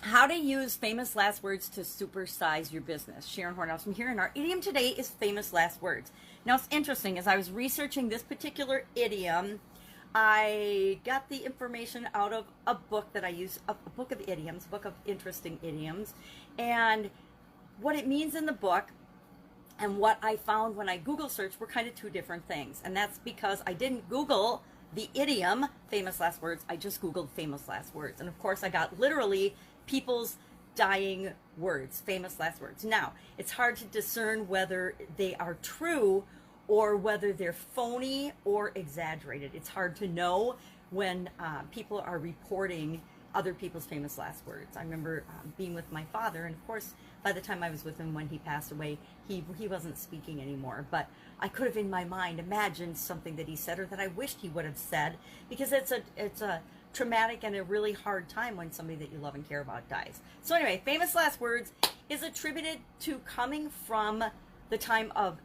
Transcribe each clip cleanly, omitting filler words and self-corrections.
How to use famous last words to supersize your business. Sharon Horne-Ellstrom here, and our idiom today is famous last words. Now, it's interesting, as I was researching this particular idiom, I got the information out of a book that I use, a book of idioms, a book of interesting idioms, and what it means in the book and what I found when I Google searched were kind of two different things. And that's because I didn't Google the idiom famous last words, I just Googled famous last words. And of course I got literally people's dying words, famous last words. Now, it's hard to discern whether they are true or whether they're phony or exaggerated. It's hard to know when people are reporting other people's famous last words. I remember being with my father, and of course, by the time I was with him when he passed away, he wasn't speaking anymore. But I could have, in my mind, imagined something that he said or that I wished he would have said, because it's a traumatic and a really hard time when somebody that you love and care about dies. So anyway, famous last words is attributed to coming from the time of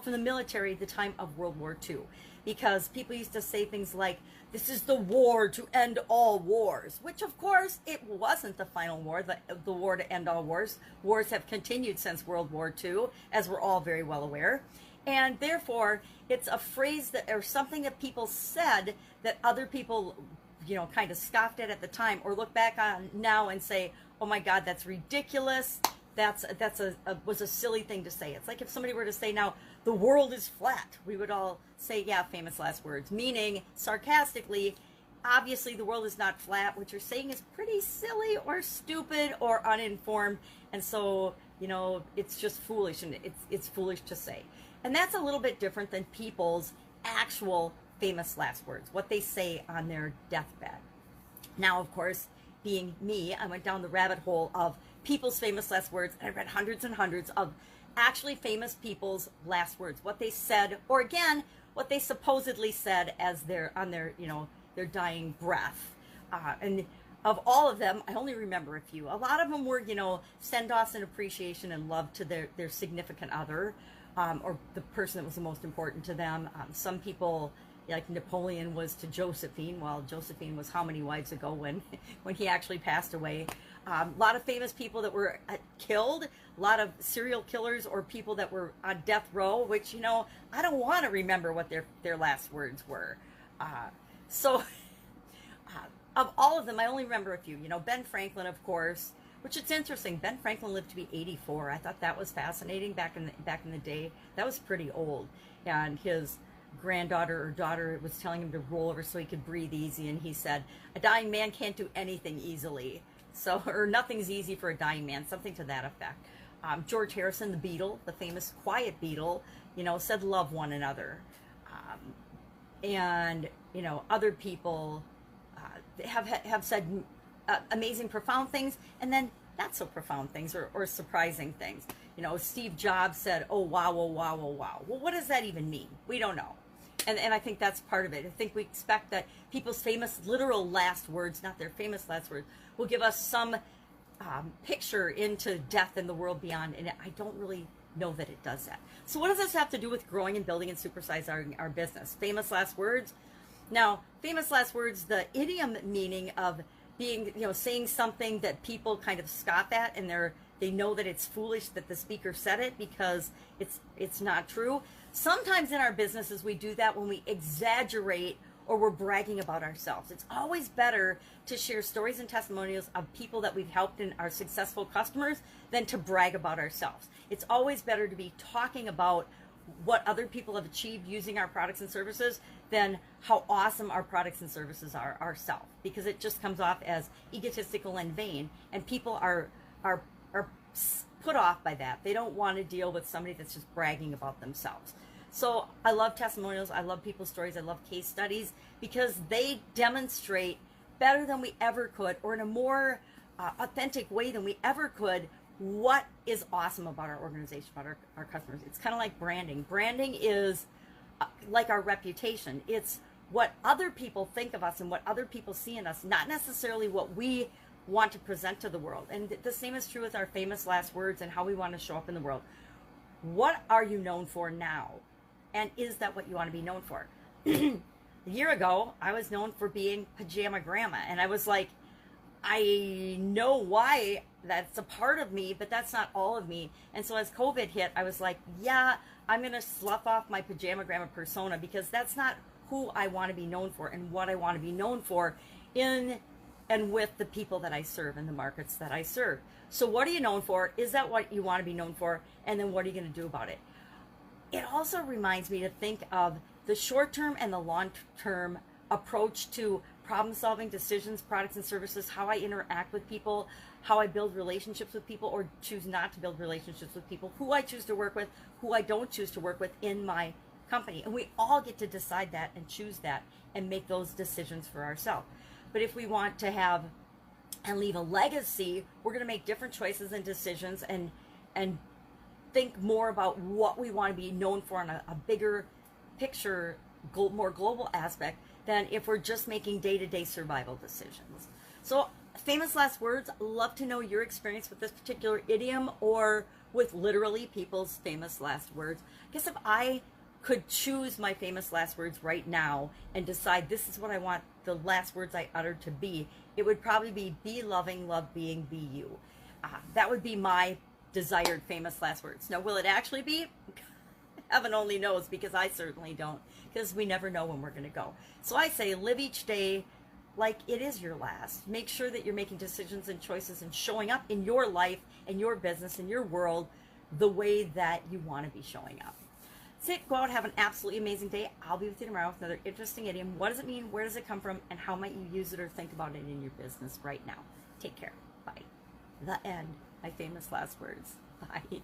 from the military, the time of World War II, because people used to say things like, "This is the war to end all wars," which of course it wasn't the final war, the war to end all wars. Wars have continued since World War II, as we're all very well aware, and therefore it's a phrase that, or something that people said that other people, kind of scoffed at the time, or look back on now and say, "Oh my God, that's ridiculous. Was a silly thing to say." It's like if somebody were to say now, "The world is flat," we would all say, "Yeah, famous last words," meaning sarcastically, obviously the world is not flat. What you're saying is pretty silly or stupid or uninformed, and so it's just foolish, and it's foolish to say. And that's a little bit different than people's actual famous last words, what they say on their deathbed. Now, of course, being me, I went down the rabbit hole of people's famous last words, and I read hundreds and hundreds of actually famous people's last words, what they said, or again, what they supposedly said as their dying breath. And of all of them, I only remember a few. A lot of them were, send-offs and appreciation and love to their significant other, or the person that was the most important to them. Some people, like Napoleon, was to Josephine, while Josephine was how many wives ago when he actually passed away. A lot of famous people that were killed, a lot of serial killers or people that were on death row, which, I don't want to remember what their last words were. Of all of them, I only remember a few. Ben Franklin, of course, which it's interesting. Ben Franklin lived to be 84. I thought that was fascinating back in the day. That was pretty old. And his granddaughter or daughter was telling him to roll over so he could breathe easy, and he said, "A dying man can't do anything easily." So, or nothing's easy for a dying man, something to that effect. George Harrison, the Beatle, the famous quiet Beatle, said love one another. Other people have said amazing, profound things, and then not so profound things or surprising things. Steve Jobs said, "Oh, wow, oh, wow, oh, wow." Well, what does that even mean? We don't know. And I think that's part of it. I think we expect that people's famous literal last words, not their famous last words, will give us some picture into death and the world beyond. And I don't really know that it does that. So what does this have to do with growing and building and supersizing our business? Famous last words. Now, famous last words, the idiom meaning of being, saying something that people kind of scoff at, and they know that it's foolish that the speaker said it because it's not true. Sometimes in our businesses we do that when we exaggerate or we're bragging about ourselves. It's always better to share stories and testimonials of people that we've helped and are successful customers than to brag about ourselves. It's always better to be talking about what other people have achieved using our products and services than how awesome our products and services are ourselves, because it just comes off as egotistical and vain, and people are put off by that. They don't want to deal with somebody that's just bragging about themselves. So I love testimonials, I love people's stories, I love case studies, because they demonstrate better than we ever could, or in a more authentic way than we ever could, what is awesome about our organization, about our customers. It's kind of like branding. Branding is like our reputation. It's what other people think of us and what other people see in us, not necessarily what we want to present to the world. And the same is true with our famous last words and how we want to show up in the world. What are you known for now? And is that what you want to be known for? A year ago, I was known for being Pajama Grandma. And I was like, I know why that's a part of me, but that's not all of me. And so as COVID hit, I was like, yeah, I'm going to slough off my pajama grandma persona, because that's not who I want to be known for and what I want to be known for in and with the people that I serve and the markets that I serve. So what are you known for? Is that what you want to be known for? And then what are you going to do about it? It also reminds me to think of the short-term and the long-term approach to problem-solving, decisions, products and services, how I interact with people, how I build relationships with people or choose not to build relationships with people, who I choose to work with, who I don't choose to work with in my company. And we all get to decide that and choose that and make those decisions for ourselves. But if we want to have and leave a legacy, we're going to make different choices and decisions and think more about what we want to be known for on a bigger picture, more global aspect, than if we're just making day-to-day survival decisions. So, famous last words, love to know your experience with this particular idiom or with literally people's famous last words. I guess if I could choose my famous last words right now and decide this is what I want the last words I uttered to be, it would probably be loving, love being, be you. That would be my desired famous last words. Now, will it actually be? Heaven only knows, because I certainly don't, because we never know when we're going to go. So I say live each day like it is your last. Make sure that you're making decisions and choices and showing up in your life and your business and your world the way that you want to be showing up. That's it. Go out, have an absolutely amazing day. I'll be with you tomorrow with another interesting idiom. What does it mean? Where does it come from? And how might you use it or think about it in your business right now? Take care. Bye. The end. My famous last words. Bye.